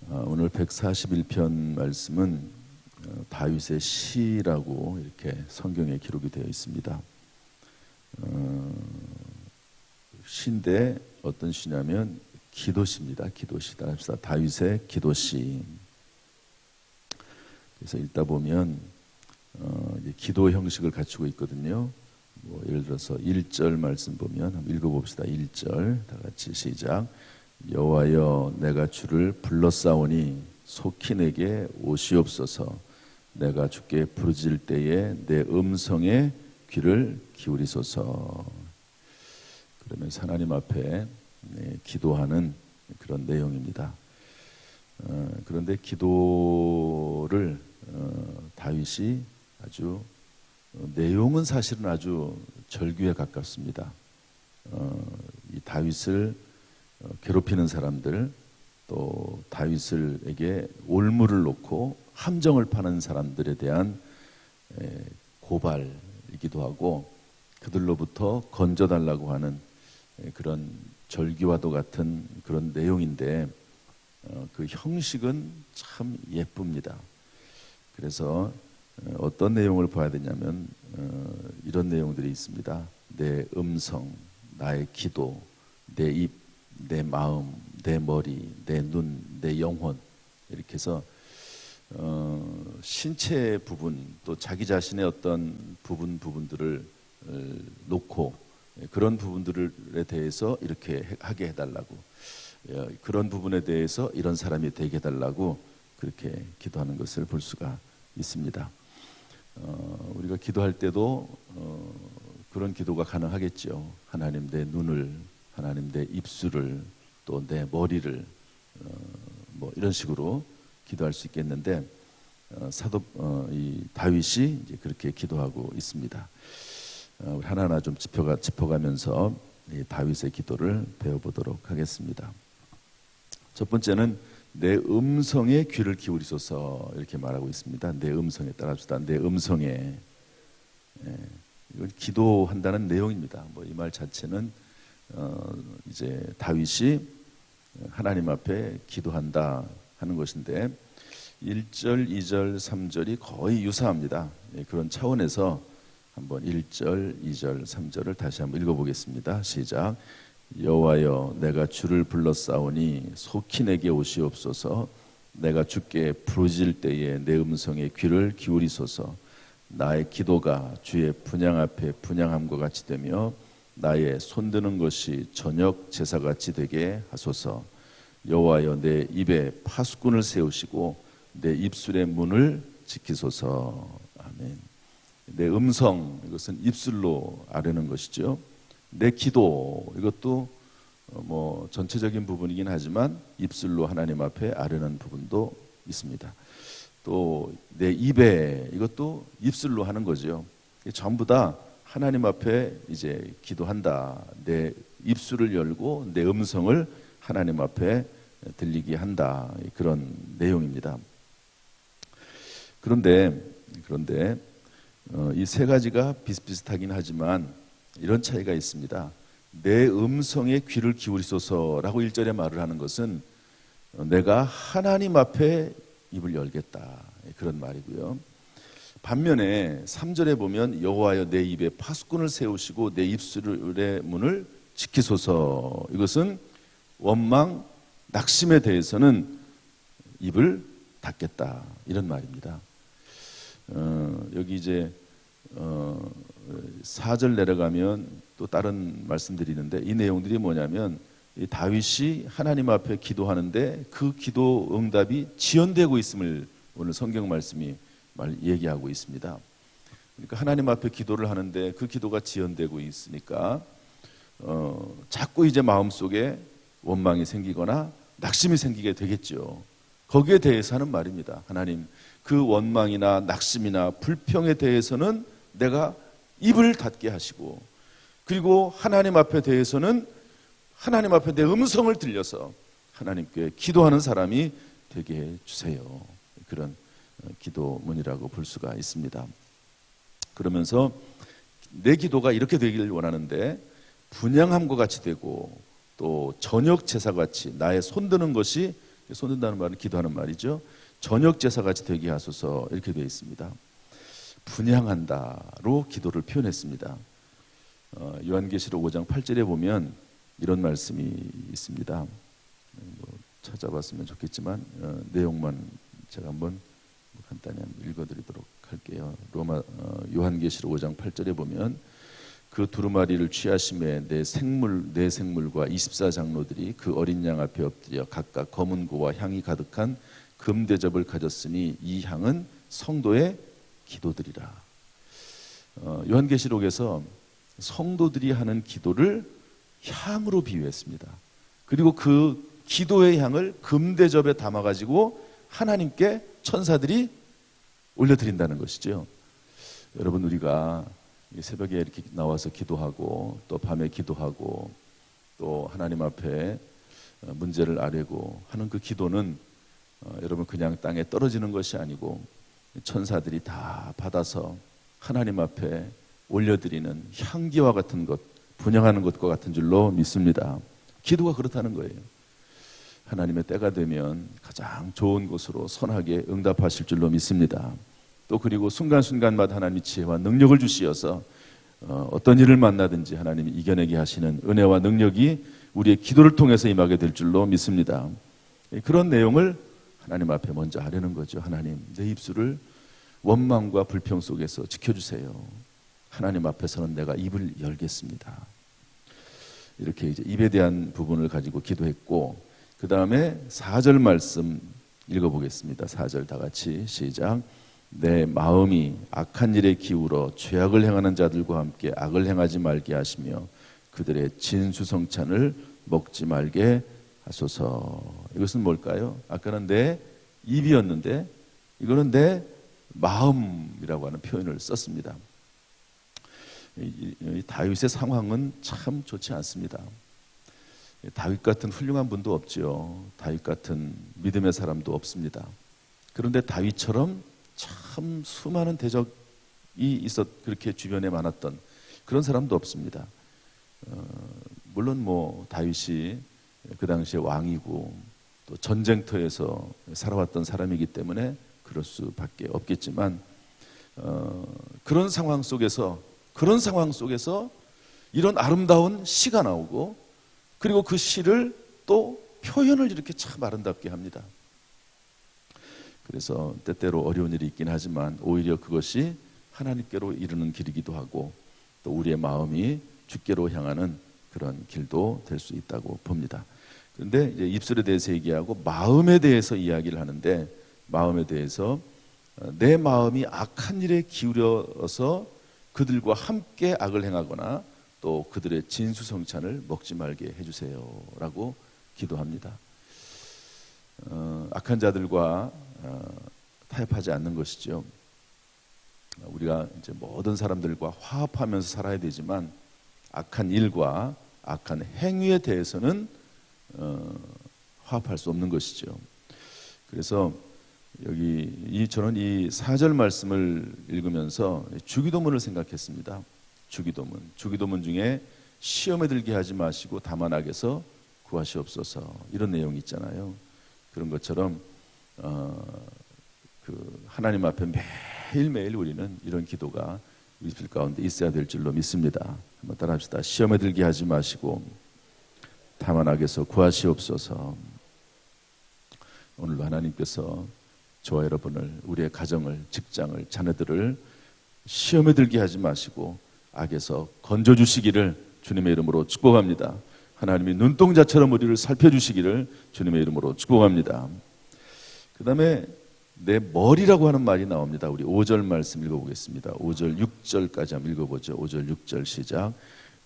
오늘 141편 말씀은 다윗의 시라고 이렇게 성경에 기록이 되어 있습니다. 시인데 어떤 시냐면 기도시입니다. 기도시다. 다윗의 기도시. 그래서 읽다 보면 기도 형식을 갖추고 있거든요. 예를 들어서 1절 말씀 보면 한번 읽어봅시다. 1절 다 같이 시작. 여호와여 내가 주를 불렀사오니 속히 내게 오시옵소서. 내가 주께 부르짖을 때에 내 음성에 귀를 기울이소서. 그러면서 하나님 앞에 기도하는 그런 내용입니다. 그런데 기도를 다윗이 아주 내용은 사실은 아주 절규에 가깝습니다. 이 다윗을 괴롭히는 사람들, 또 다윗에게 올무를 놓고 함정을 파는 사람들에 대한 고발이기도 하고 그들로부터 건져달라고 하는 그런 절규와도 같은 그런 내용인데 그 형식은 참 예쁩니다. 그래서 어떤 내용을 봐야 되냐면 이런 내용들이 있습니다. 내 음성, 나의 기도, 내 입, 내 마음, 내 머리, 내 눈, 내 영혼, 이렇게 해서 신체 부분 또 자기 자신의 어떤 부분들을 놓고 그런 부분들에 대해서 이렇게 하게 해달라고, 그런 부분에 대해서 이런 사람이 되게 해달라고 그렇게 기도하는 것을 볼 수가 있습니다. 우리가 기도할 때도 그런 기도가 가능하겠죠. 하나님 내 눈을, 하나님 내 입술을, 또 내 머리를, 뭐 이런 식으로 기도할 수 있겠는데 사도 이 다윗이 이제 그렇게 기도하고 있습니다. 우리 하나하나 좀 짚어가면서 이 다윗의 기도를 배워보도록 하겠습니다. 첫 번째는 내 음성에 귀를 기울이소서 이렇게 말하고 있습니다. 내 음성에 따라합시다. 내 음성에. 이건 기도한다는 내용입니다. 이 말 자체는 이제 다윗이 하나님 앞에 기도한다 하는 것인데 1절, 2절, 3절이 거의 유사합니다. 그런 차원에서 한번 1절, 2절, 3절을 다시 한번 읽어보겠습니다. 시작. 여호와여 내가 주를 불렀사오니 속히 내게 오시옵소서. 내가 주께 부르짖을 때에 내 음성에 귀를 기울이소서. 나의 기도가 주의 분향 앞에 분향함과 같이 되며 나의 손드는 것이 저녁 제사같이 되게 하소서. 여호와여 내 입에 파수꾼을 세우시고 내 입술의 문을 지키소서. 아멘. 내 음성, 이것은 입술로 아뢰는 것이죠. 내 기도, 이것도 전체적인 부분이긴 하지만 입술로 하나님 앞에 아뢰는 부분도 있습니다. 또 내 입에, 이것도 입술로 하는 거죠. 전부 다 하나님 앞에 이제 기도한다. 내 입술을 열고 내 음성을 하나님 앞에 들리게 한다. 그런 내용입니다. 그런데 이 세 가지가 비슷비슷하긴 하지만 이런 차이가 있습니다. 내 음성에 귀를 기울이소서라고 1절에 말을 하는 것은 내가 하나님 앞에 입을 열겠다, 그런 말이고요. 반면에 3절에 보면 여호와여 내 입에 파수꾼을 세우시고 내 입술의 문을 지키소서, 이것은 원망, 낙심에 대해서는 입을 닫겠다, 이런 말입니다. 여기 이제 4절 내려가면 또 다른 말씀들이 있는데 이 내용들이 뭐냐면 이 다윗이 하나님 앞에 기도하는데 그 기도 응답이 지연되고 있음을 오늘 성경 말씀이 얘기하고 있습니다. 그러니까 하나님 앞에 기도를 하는데 그 기도가 지연되고 있으니까 자꾸 이제 마음속에 원망이 생기거나 낙심이 생기게 되겠죠. 거기에 대해서 하는 말입니다. 하나님, 그 원망이나 낙심이나 불평에 대해서는 내가 입을 닫게 하시고, 그리고 하나님 앞에 대해서는 하나님 앞에 내 음성을 들려서 하나님께 기도하는 사람이 되게 해주세요. 그런 기도문이라고 볼 수가 있습니다. 그러면서 내 기도가 이렇게 되기를 원하는데 분향함과 같이 되고 또 저녁 제사같이 나의 손드는 것이 손든다는 말은 기도하는 말이죠. 저녁 제사같이 되게 하소서 이렇게 되어 있습니다. 분향한다로 기도를 표현했습니다. 요한계시록 5장 8절에 보면 이런 말씀이 있습니다. 찾아봤으면 좋겠지만 내용만 제가 한번 간단히 읽어드리도록 할게요. 요한계시록 5장 8절에 보면 그 두루마리를 취하심에 네 생물과 24장로들이 그 어린 양 앞에 엎드려 각각 검은 고와 향이 가득한 금 대접을 가졌으니 이 향은 성도의 기도들이라. 요한계시록에서 성도들이 하는 기도를 향으로 비유했습니다. 그리고 그 기도의 향을 금대접에 담아가지고 하나님께 천사들이 올려드린다는 것이죠. 여러분, 우리가 새벽에 이렇게 나와서 기도하고 또 밤에 기도하고 또 하나님 앞에 문제를 아뢰고 하는 그 기도는 여러분 그냥 땅에 떨어지는 것이 아니고 천사들이 다 받아서 하나님 앞에 올려드리는 향기와 같은 것, 분향하는 것과 같은 줄로 믿습니다. 기도가 그렇다는 거예요. 하나님의 때가 되면 가장 좋은 곳으로 선하게 응답하실 줄로 믿습니다. 또 그리고 순간순간마다 하나님이 지혜와 능력을 주시어서 어떤 일을 만나든지 하나님이 이겨내게 하시는 은혜와 능력이 우리의 기도를 통해서 임하게 될 줄로 믿습니다. 그런 내용을 하나님 앞에 먼저 하려는 거죠. 하나님, 내 입술을 원망과 불평 속에서 지켜주세요. 하나님 앞에서는 내가 입을 열겠습니다. 이렇게 이제 입에 대한 부분을 가지고 기도했고, 그 다음에 4절 말씀 읽어보겠습니다. 4절 다 같이 시작. 내 마음이 악한 일에 기울어 죄악을 행하는 자들과 함께 악을 행하지 말게 하시며 그들의 진수성찬을 먹지 말게 하소서. 이것은 뭘까요? 아까는 내 입이었는데 이거는 내 마음이라고 하는 표현을 썼습니다. 이 다윗의 상황은 참 좋지 않습니다. 다윗 같은 훌륭한 분도 없지요. 다윗 같은 믿음의 사람도 없습니다. 그런데 다윗처럼 참 수많은 대적이 그렇게 주변에 많았던 그런 사람도 없습니다. 물론 다윗이 그 당시에 왕이고 또 전쟁터에서 살아왔던 사람이기 때문에 그럴 수밖에 없겠지만 그런 상황 속에서 이런 아름다운 시가 나오고 그리고 그 시를 또 표현을 이렇게 참 아름답게 합니다. 그래서 때때로 어려운 일이 있긴 하지만 오히려 그것이 하나님께로 이르는 길이기도 하고 또 우리의 마음이 주께로 향하는 그런 길도 될 수 있다고 봅니다. 그런데 이제 입술에 대해서 얘기하고 마음에 대해서 이야기를 하는데, 마음에 대해서 내 마음이 악한 일에 기울여서 그들과 함께 악을 행하거나 또 그들의 진수성찬을 먹지 말게 해주세요 라고 기도합니다. 악한 자들과 타협하지 않는 것이죠. 우리가 이제 모든 사람들과 화합하면서 살아야 되지만 악한 일과 악한 행위에 대해서는 화합할 수 없는 것이죠. 그래서 저는 이 4절 말씀을 읽으면서 주기도문을 생각했습니다. 주기도문 중에 시험에 들게 하지 마시고 다만 악에서 구하시옵소서, 이런 내용이 있잖아요. 그런 것처럼 하나님 앞에 매일매일 우리는 이런 기도가 우리 입술 가운데 있어야 될 줄로 믿습니다. 한번 따라합시다. 시험에 들게 하지 마시고 다만 악에서 구하시옵소서. 오늘도 하나님께서 저와 여러분을, 우리의 가정을, 직장을, 자녀들을 시험에 들게 하지 마시고 악에서 건져주시기를 주님의 이름으로 축복합니다. 하나님이 눈동자처럼 우리를 살펴주시기를 주님의 이름으로 축복합니다. 그 다음에 내 머리라고 하는 말이 나옵니다. 우리 5절 말씀 읽어보겠습니다. 5절 6절까지 한번 읽어보죠. 5절 6절 시작.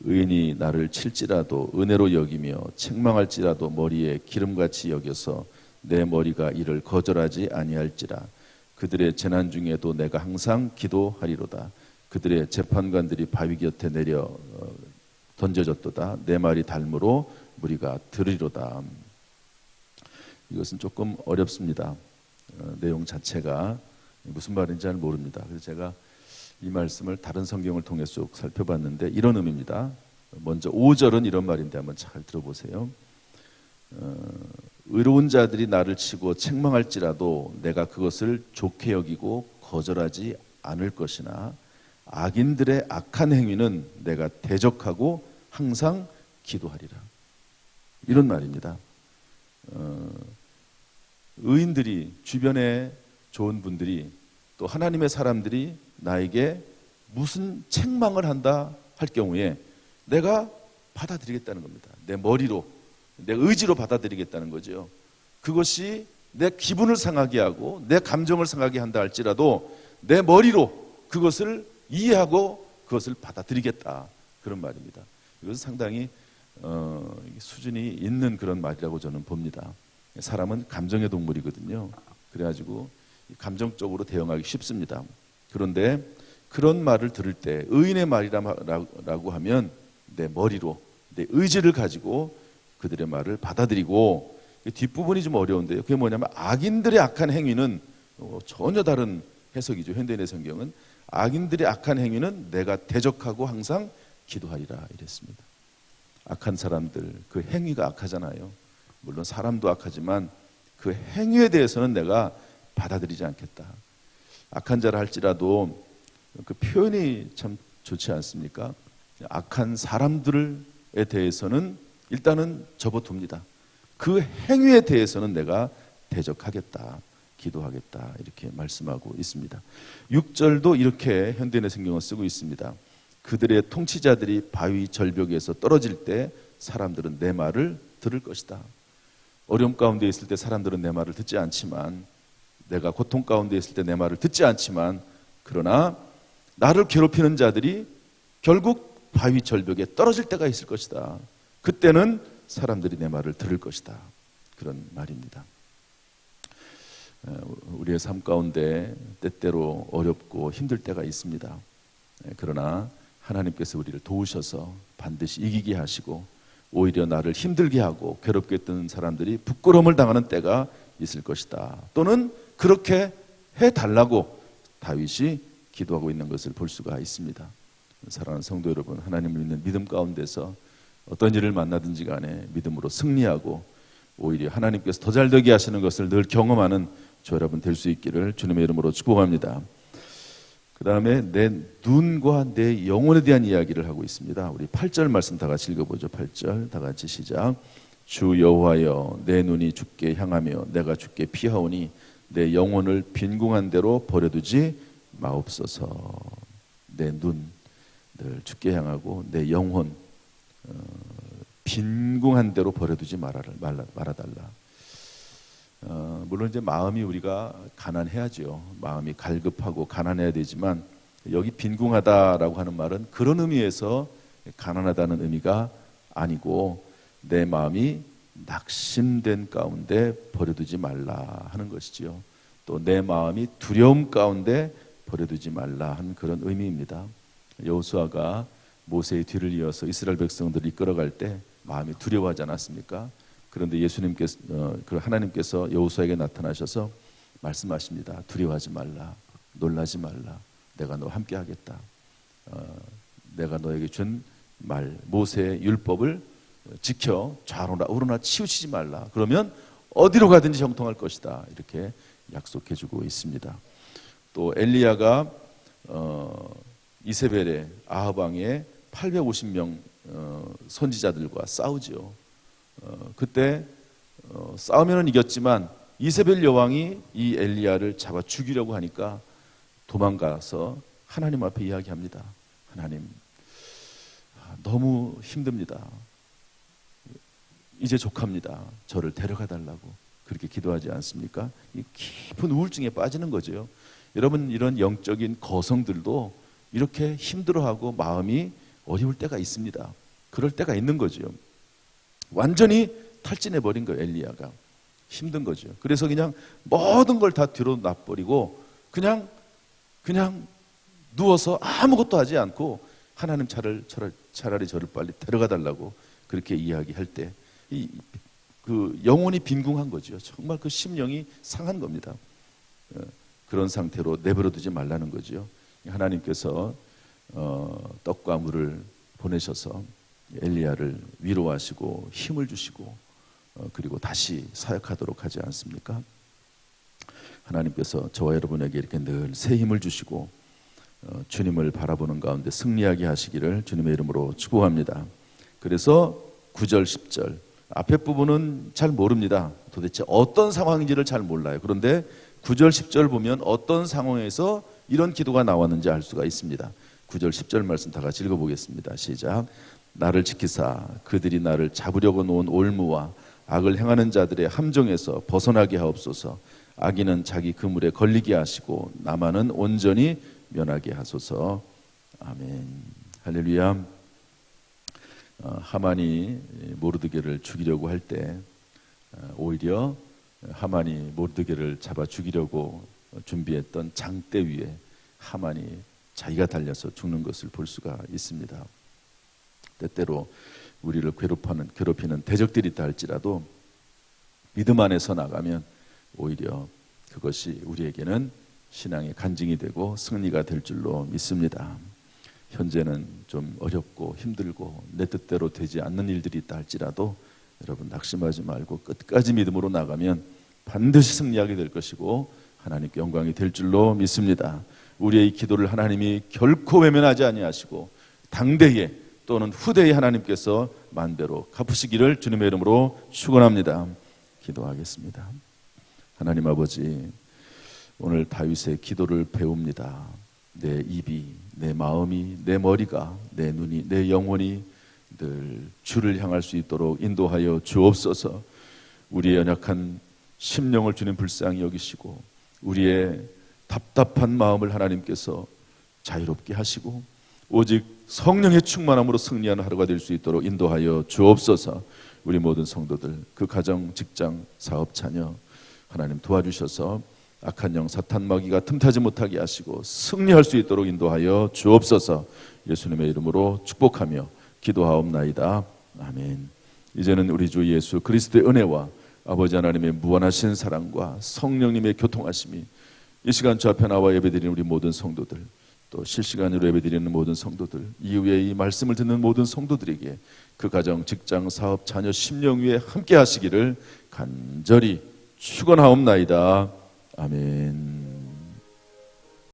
의인이 나를 칠지라도 은혜로 여기며 책망할지라도 머리에 기름같이 여겨서 내 머리가 이를 거절하지 아니할지라. 그들의 재난 중에도 내가 항상 기도하리로다. 그들의 재판관들이 바위 곁에 내려 던져졌도다. 내 말이 닮으로 무리가 들으리로다. 이것은 조금 어렵습니다. 내용 자체가 무슨 말인지 잘 모릅니다. 그래서 제가 이 말씀을 다른 성경을 통해 쭉 살펴봤는데 이런 의미입니다. 먼저 5절은 이런 말인데 한번 잘 들어보세요. 의로운 자들이 나를 치고 책망할지라도 내가 그것을 좋게 여기고 거절하지 않을 것이나 악인들의 악한 행위는 내가 대적하고 항상 기도하리라. 이런 말입니다. 의인들이, 주변에 좋은 분들이, 또 하나님의 사람들이 나에게 무슨 책망을 한다 할 경우에 내가 받아들이겠다는 겁니다. 내 머리로, 내 의지로 받아들이겠다는 거죠. 그것이 내 기분을 상하게 하고 내 감정을 상하게 한다 할지라도 내 머리로 그것을 이해하고 그것을 받아들이겠다, 그런 말입니다. 이것은 상당히 수준이 있는 그런 말이라고 저는 봅니다. 사람은 감정의 동물이거든요. 그래가지고 감정적으로 대응하기 쉽습니다. 그런데 그런 말을 들을 때 의인의 말이라고 하면 내 머리로, 내 의지를 가지고 그들의 말을 받아들이고, 뒷부분이 좀 어려운데요. 그게 뭐냐면 악인들의 악한 행위는 전혀 다른 해석이죠. 현대인의 성경은 악인들의 악한 행위는 내가 대적하고 항상 기도하리라 이랬습니다. 악한 사람들, 그 행위가 악하잖아요. 물론 사람도 악하지만 그 행위에 대해서는 내가 받아들이지 않겠다. 악한 자라 할지라도 그 표현이 참 좋지 않습니까? 악한 사람들에 대해서는 일단은 접어둡니다. 그 행위에 대해서는 내가 대적하겠다, 기도하겠다, 이렇게 말씀하고 있습니다. 6절도 이렇게 현대인의 성경을 쓰고 있습니다. 그들의 통치자들이 바위 절벽에서 떨어질 때 사람들은 내 말을 들을 것이다. 어려움 가운데 있을 때 사람들은 내 말을 듣지 않지만, 내가 고통 가운데 있을 때 내 말을 듣지 않지만, 그러나 나를 괴롭히는 자들이 결국 바위 절벽에 떨어질 때가 있을 것이다. 그때는 사람들이 내 말을 들을 것이다. 그런 말입니다. 우리의 삶 가운데 때때로 어렵고 힘들 때가 있습니다. 그러나 하나님께서 우리를 도우셔서 반드시 이기게 하시고, 오히려 나를 힘들게 하고 괴롭게 했던 사람들이 부끄러움을 당하는 때가 있을 것이다. 또는 그렇게 해달라고 다윗이 기도하고 있는 것을 볼 수가 있습니다. 사랑하는 성도 여러분, 하나님을 믿는 믿음 가운데서 어떤 일을 만나든지 간에 믿음으로 승리하고 오히려 하나님께서 더 잘되게 하시는 것을 늘 경험하는 저 여러분 될 수 있기를 주님의 이름으로 축복합니다. 그 다음에 내 눈과 내 영혼에 대한 이야기를 하고 있습니다. 우리 8절 말씀 다 같이 읽어보죠. 8절 다 같이 시작. 주 여호와여, 내 눈이 주께 향하며 내가 주께 피하오니 내 영혼을 빈궁한 대로 버려두지 마옵소서. 내 눈 늘 주께 향하고 내 영혼 빈궁한 대로 버려두지 말아달라. 물론 이제 마음이 우리가 가난해야죠. 마음이 갈급하고 가난해야 되지만, 여기 빈궁하다라고 하는 말은 그런 의미에서 가난하다는 의미가 아니고 내 마음이 낙심된 가운데 버려두지 말라 하는 것이지요. 또 내 마음이 두려움 가운데 버려두지 말라 하는 그런 의미입니다. 여호수아가 모세의 뒤를 이어서 이스라엘 백성들을 이끌어갈 때 마음이 두려워하지 않았습니까? 그런데 하나님께서 여호수아에게 나타나셔서 말씀하십니다. 두려워하지 말라, 놀라지 말라, 내가 너와 함께 하겠다. 내가 너에게 준 말, 모세의 율법을 지켜 좌로나 우로나 치우치지 말라. 그러면 어디로 가든지 형통할 것이다. 이렇게 약속해주고 있습니다. 또 엘리야가 이세벨의 아합 왕의 850명 선지자들과 싸우지요. 그때 싸우면은 이겼지만 이세벨 여왕이 이 엘리야를 잡아 죽이려고 하니까 도망가서 하나님 앞에 이야기합니다. 하나님, 너무 힘듭니다. 이제 족합니다. 저를 데려가 달라고 그렇게 기도하지 않습니까? 이 깊은 우울증에 빠지는 거죠. 여러분, 이런 영적인 거성들도 이렇게 힘들어하고 마음이 어려울 때가 있습니다. 그럴 때가 있는 거죠. 완전히 탈진해버린 거예요. 엘리야가 힘든 거죠. 그래서 그냥 모든 걸 다 뒤로 놔버리고 그냥 누워서 아무것도 하지 않고 하나님 차라리 저를 빨리 데려가 달라고 그렇게 이야기할 때 그 영혼이 빈궁한 거죠. 정말 그 심령이 상한 겁니다. 그런 상태로 내버려두지 말라는 거죠. 하나님께서 떡과 물을 보내셔서 엘리야를 위로하시고 힘을 주시고 그리고 다시 사역하도록 하지 않습니까? 하나님께서 저와 여러분에게 이렇게 늘 새 힘을 주시고 주님을 바라보는 가운데 승리하게 하시기를 주님의 이름으로 축복합니다. 그래서 9절 10절 앞에 부분은 잘 모릅니다. 도대체 어떤 상황인지를 잘 몰라요. 그런데 9절 10절 보면 어떤 상황에서 이런 기도가 나왔는지 알 수가 있습니다. 9절 10절 말씀 다 같이 읽어보겠습니다. 시작. 나를 지키사 그들이 나를 잡으려고 놓은 올무와 악을 행하는 자들의 함정에서 벗어나게 하옵소서. 악인은 자기 그물에 걸리게 하시고 나만은 온전히 면하게 하소서. 아멘. 할렐루야. 하만이 모르드게를 죽이려고 할 때 오히려 하만이 모르드게를 잡아 죽이려고 준비했던 장대 위에 하만이 자기가 달려서 죽는 것을 볼 수가 있습니다. 때때로 우리를 괴롭히는 대적들이 있다 할지라도 믿음 안에서 나가면 오히려 그것이 우리에게는 신앙의 간증이 되고 승리가 될 줄로 믿습니다. 현재는 좀 어렵고 힘들고 내 뜻대로 되지 않는 일들이 있다 할지라도 여러분 낙심하지 말고 끝까지 믿음으로 나가면 반드시 승리하게 될 것이고 하나님께 영광이 될 줄로 믿습니다. 우리의 기도를 하나님이 결코 외면하지 아니하시고 당대에 또는 후대에 하나님께서 만배로 갚으시기를 주님의 이름으로 축원합니다. 기도하겠습니다. 하나님 아버지, 오늘 다윗의 기도를 배웁니다. 내 입이, 내 마음이, 내 머리가, 내 눈이, 내 영혼이 늘 주를 향할 수 있도록 인도하여 주옵소서. 우리의 연약한 심령을 주님 불쌍히 여기시고 우리의 답답한 마음을 하나님께서 자유롭게 하시고 오직 성령의 충만함으로 승리하는 하루가 될 수 있도록 인도하여 주옵소서. 우리 모든 성도들, 그 가정, 직장, 사업, 자녀 하나님 도와주셔서 악한 영 사탄 마귀가 틈타지 못하게 하시고 승리할 수 있도록 인도하여 주옵소서. 예수님의 이름으로 축복하며 기도하옵나이다. 아멘. 이제는 우리 주 예수 그리스도의 은혜와 아버지 하나님의 무한하신 사랑과 성령님의 교통하심이 이 시간 주 앞에 나와 예배드리는 우리 모든 성도들, 또 실시간으로 예배드리는 모든 성도들, 이후에 이 말씀을 듣는 모든 성도들에게 그 가정, 직장, 사업, 자녀, 심령 위에 함께 하시기를 간절히 축원하옵나이다. 아멘.